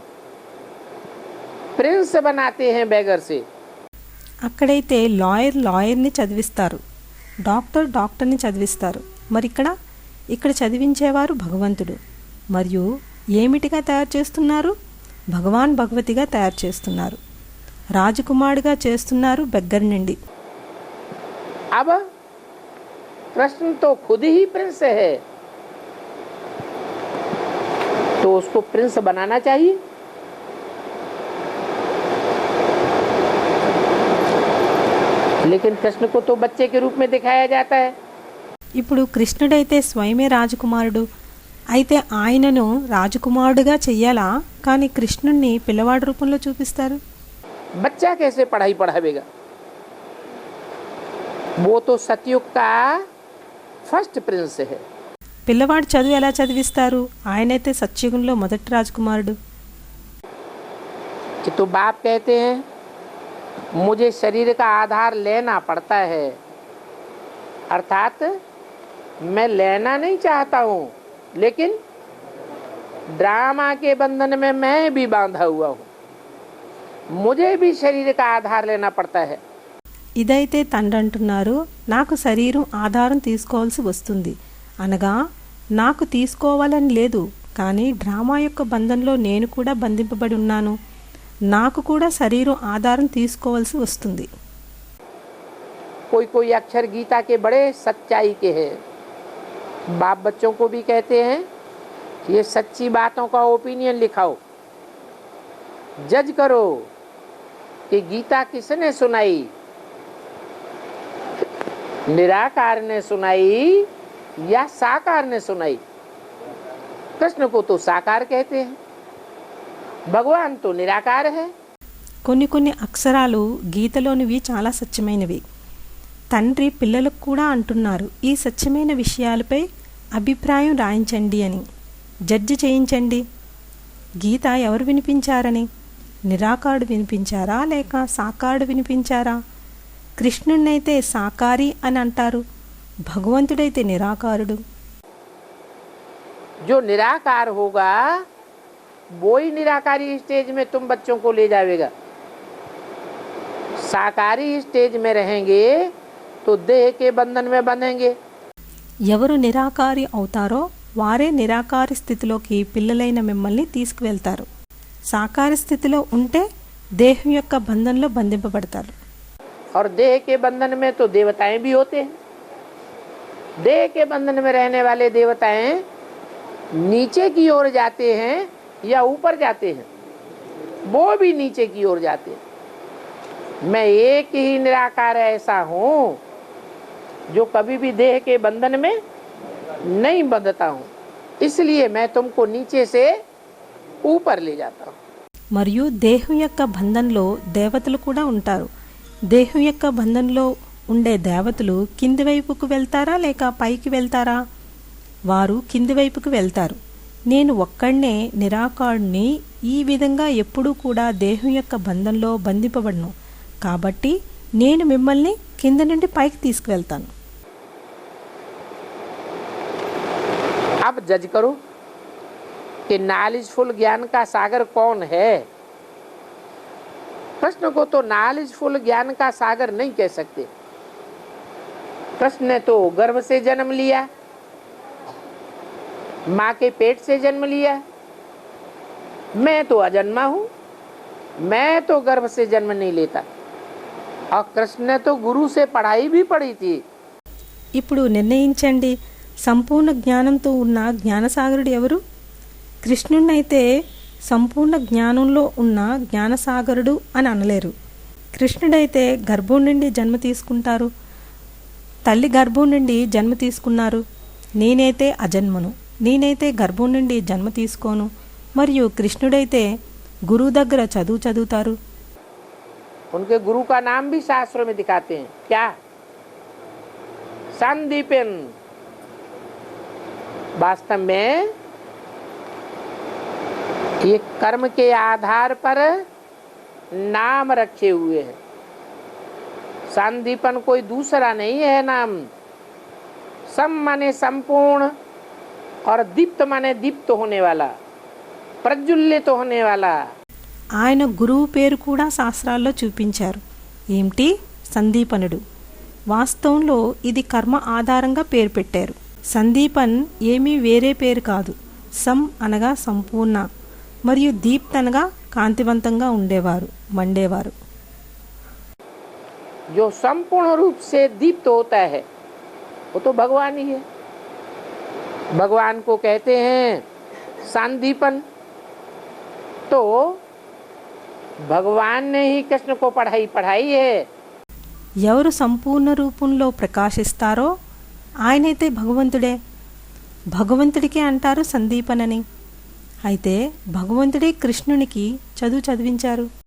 प्रिंस बनाते हैं बेगर से। అక్కడైతే లాయర్ని చదివిస్తారు, డాక్టర్ని చదివిస్తారు. మరి ఇక్కడ చదివించేవారు భగవంతుడు. మరియు ఏమిటిగా తయారు చేస్తున్నారు? భగవాన్ భగవతిగా తయారు చేస్తున్నారు, రాజకుమారుడిగా చేస్తున్నారు బెగ్గర్ నుండి. अब कृष्ण तो खुद ही प्रिंस है, तो उसको प्रिंस बनाना चाहिए। लेकिन कृष्ण को तो बच्चे के रूप में दिखाया जाता है। ఇప్పుడు కృష్ణుడైతే స్వయమే రాజకుమారుడు. అయితే ఆయనను రాజకుమారుడుగా చెయ్యాలా, కానీ కృష్ణుణ్ణి పిల్లవాడి రూపంలో చూపిస్తారు. बच्चा कैसे पढ़ाई पढ़ावेगा? वो तो सतयुग का फर्स्ट प्रिंस है। పిల్లవాడు చదువు ఎలా చదివిస్తారు? ఆయనైతే సత్యుగంలో మొదటి రాజకుమారుడు. कि तो बाप कहते हैं मुझे शरीर का आधार लेना पड़ता है, अर्थात मैं लेना नहीं चाहता हूँ, लेकिन ड्रामा के बंधन में मैं भी बांधा हुआ हूँ, मुझे भी शरीर का आधार लेना पड़ता है। ఇదైతే తండ్రి అంటున్నారు, నాకు శరీరం ఆధారం తీసుకోవాల్సి వస్తుంది. అనగా నాకు తీసుకోవాలని లేదు, కానీ డ్రామా యొక్క బంధంలో నేను కూడా బంధింపబడి ఉన్నాను, నాకు కూడా శరీరం ఆధారం తీసుకోవాల్సి వస్తుంది. कोई कोई अक्षर गीता के बड़े सच्चाई के हैं। बाप बच्चों को भी कहते हैं कि ये सच्ची बातों का ओपिनियन लिखाओ, जज करो कि गीता किसने सुनाई, निराकार ने सुनाई या साकार ने सुनाई। कृष्ण को तो साकार कहते हैं, भगवान तो निराकार है। కొన్ని కొన్ని అక్షరాలు గీతలోనివి చాలా సత్యమైనవి. తండ్రి పిల్లలకు కూడా అంటున్నారు, ఈ సత్యమైన విషయాలపై అభిప్రాయం రాయించండి అని, జడ్జి చేయించండి. గీత ఎవరు వినిపించారని? నిరాకారుడు వినిపించారా లేక సాకారుడు వినిపించారా? కృష్ణుణ్ణైతే సాకారి అని అంటారు, భగవంతుడైతే నిరాకారుడు. जो निराकार होगा वो ही निराकारी स्टेज में तुम बच्चों को ले जाएगा। साकारी स्टेज में रहेंगे तो देह के बंधन में बंधेंगे। ఎవరు నిరాకారి అవుతారో వారే నిరాకారి స్థితిలోకి పిల్లలైన మిమ్మల్ని తీసుకువెళ్తారు. సాకార స్థితిలో ఉంటే దేహం యొక్క బంధంలో బంధింపబడతారు. और देह के बंधन में तो देवताएं भी होते हैं। देह के बंधन में रहने वाले देवताएं नीचे की ओर जाते हैं या ऊपर जाते हैं? वो भी नीचे की ओर जाते हैं। मैं एक ही निराकार ऐसा हूं जो कभी भी देह के बंधन में नहीं बंधता हूं, इसलिए मैं तुमको नीचे से ऊपर ले जाता हूं। మరియు దేహం యొక్క బంధంలో దేవతలు కూడా ఉంటారు. దేహం యొక్క బంధంలో ఉండే దేవతలు కింది వైపుకు వెళ్తారా లేక పైకి వెళ్తారా? వారు కింది వైపుకు వెళ్తారు. నేను ఒక్కడినే నిరాకారుణ్ణి, ఈ విధంగా ఎప్పుడూ కూడా దేహం యొక్క బంధంలో బంధింపబడను. కాబట్టి నేను మిమ్మల్ని కింద నుండి పైకి తీసుకువెళ్తాను. अब जज करो कि नॉलेजफुल ज्ञान का सागर कौन है। कृष्ण को तो नॉलेजफुल ज्ञान का सागर नहीं कह सकते। कृष्ण ने तो गर्भ से जन्म लिया, माँ के पेट से जन्म लिया। मैं तो अजन्मा हूं, मैं तो गर्भ से जन्म नहीं लेता। और कृष्ण ने तो गुरु से पढ़ाई भी पढ़ी थी। ఇప్పుడు నిర్ణయించండి, సంపూర్ణ జ్ఞానంతో ఉన్న జ్ఞానసాగరుడు ఎవరు? కృష్ణుడినైతే సంపూర్ణ జ్ఞానంలో ఉన్న జ్ఞానసాగరుడు అని అనలేరు. కృష్ణుడైతే గర్భం నుండి జన్మ తీసుకుంటారు, తల్లి గర్భం నుండి జన్మ తీసుకున్నారు. నేనైతే అజన్మను, నేనైతే గర్భం నుండి జన్మ తీసుకోను. మరియు కృష్ణుడైతే గురువు దగ్గర చదువుతారు. उनके गुरु का नाम भी शास्त्रों में दिखाते हैं। क्या? संदीपन। वास्तव में ये कर्म के आधार पर नाम रखे हुए हैं। संदीपन कोई दूसरा नहीं है नाम। सम माने संपूर्ण और दीप्त माने दीप्त होने वाला, प्रज्वलित होने वाला। ఆయన గురువు పేరు కూడా శాస్త్రాల్లో చూపించారు. ఏమిటి? సందీపనుడు. వాస్తవంలో ఇది కర్మ ఆధారంగా పేరు పెట్టారు. సందీపన్ ఏమీ వేరే పేరు కాదు. సం అనగా సంపూర్ణ, మరియు దీప్త్ అనగా కాంతివంతంగా ఉండేవారు, మండేవారు. जो संपूर्ण रूप से दीप्त होता है वो तो भगवान ही है। भगवान को कहते हैं संदीपन। तो भगवान ने ही कृष्ण को पढ़ाई है। ఎవరు సంపూర్ణ రూపంలో ప్రకాశిస్తారో ఆయనైతే భగవంతుడే. భగవంతుడికి అంటారు సందీపనని. అయితే భగవంతుడే కృష్ణునికి చదివించారు.